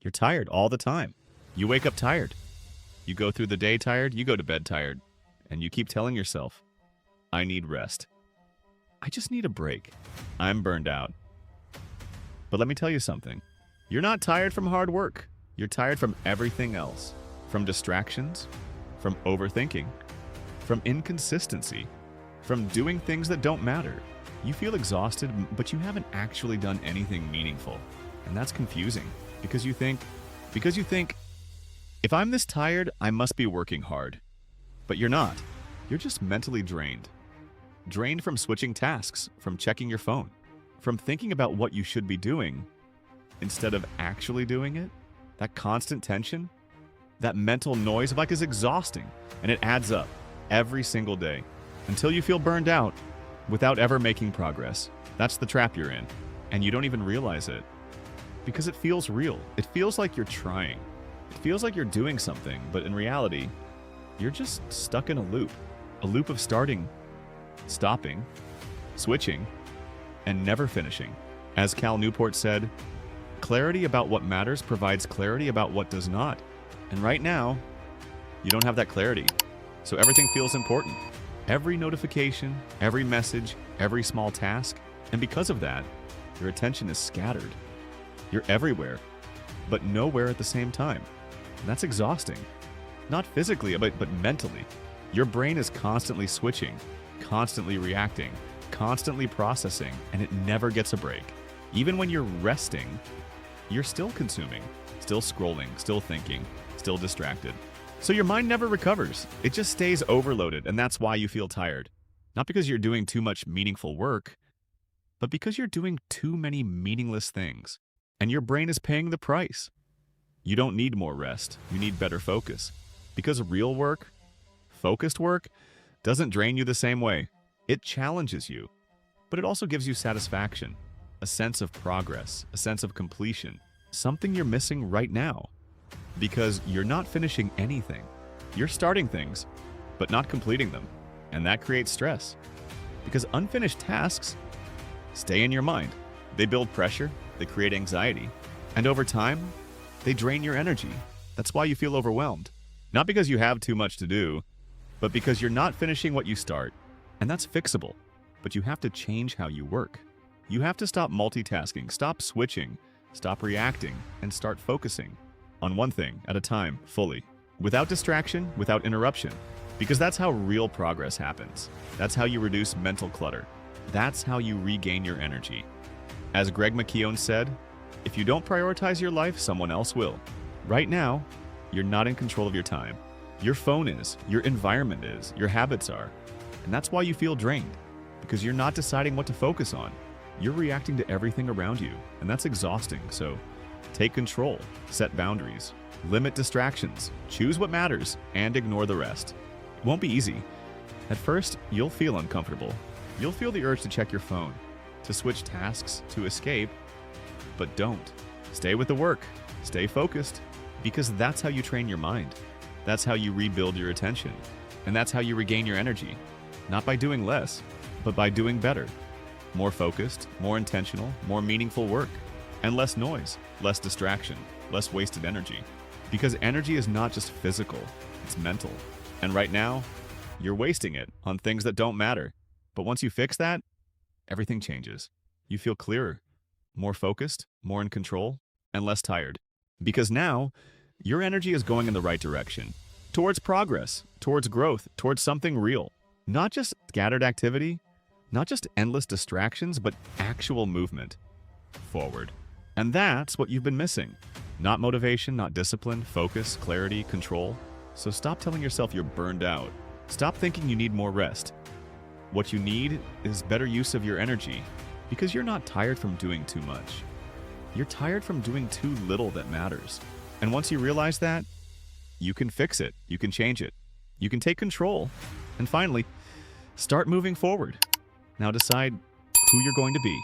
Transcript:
You're tired all the time. You wake up tired. You go through the day tired, you go to bed tired. And you keep telling yourself, I need rest. I just need a break. I'm burned out. But let me tell you something. You're not tired from hard work. You're tired from everything else. From distractions, from overthinking, from inconsistency, from doing things that don't matter. You feel exhausted, but you haven't actually done anything meaningful. And that's confusing because you think, if I'm this tired, I must be working hard. But you're not. You're just mentally drained. Drained from switching tasks, from checking your phone, from thinking about what you should be doing instead of actually doing it. That constant tension, that mental noise is exhausting, and it adds up every single day until you feel burned out without ever making progress. That's the trap you're in, and you don't even realize it because it feels real. It feels like you're trying. It feels like you're doing something, but in reality, you're just stuck in a loop of starting, stopping, switching, and never finishing. As Cal Newport said, clarity about what matters provides clarity about what does not. And right now, you don't have that clarity. So everything feels important. Every notification, every message, every small task. And because of that, your attention is scattered. You're everywhere, but nowhere at the same time. And that's exhausting. Not physically, but mentally. Your brain is constantly switching, constantly reacting, constantly processing, and it never gets a break. Even when you're resting, you're still consuming, still scrolling, still thinking, still distracted. So your mind never recovers. It just stays overloaded, and that's why you feel tired. Not because you're doing too much meaningful work, but because you're doing too many meaningless things, and your brain is paying the price. You don't need more rest. You need better focus. Because real work, focused work, doesn't drain you the same way. It challenges you, but it also gives you satisfaction, a sense of progress, a sense of completion, something you're missing right now. Because you're not finishing anything. You're starting things, but not completing them. And that creates stress. Because unfinished tasks stay in your mind. They build pressure, they create anxiety, and over time, they drain your energy. That's why you feel overwhelmed. Not because you have too much to do, but because you're not finishing what you start. And that's fixable. But you have to change how you work. You have to stop multitasking, stop switching, stop reacting, and start focusing on one thing at a time, fully. Without distraction, without interruption. Because that's how real progress happens. That's how you reduce mental clutter. That's how you regain your energy. As Greg McKeown said, if you don't prioritize your life, someone else will. Right now, you're not in control of your time. Your phone is, your environment is, your habits are. And that's why you feel drained. Because you're not deciding what to focus on. You're reacting to everything around you, and that's exhausting. So take control, set boundaries, limit distractions, choose what matters, and ignore the rest. It won't be easy. At first, you'll feel uncomfortable. You'll feel the urge to check your phone, to switch tasks, to escape. But don't. Stay with the work. Stay focused. Because that's how you train your mind. That's how you rebuild your attention. And that's how you regain your energy. Not by doing less, but by doing better. More focused, more intentional, more meaningful work. And less noise, less distraction, less wasted energy. Because energy is not just physical, it's mental. And right now, you're wasting it on things that don't matter. But once you fix that, everything changes. You feel clearer, more focused, more in control, and less tired. Because now, your energy is going in the right direction. Towards progress, towards growth, towards something real. Not just scattered activity, not just endless distractions, but actual movement forward. And that's what you've been missing. Not motivation, not discipline, focus, clarity, control. So stop telling yourself you're burned out. Stop thinking you need more rest. What you need is better use of your energy, because you're not tired from doing too much. You're tired from doing too little that matters. And once you realize that, you can fix it. You can change it. You can take control. And finally, start moving forward. Now decide who you're going to be.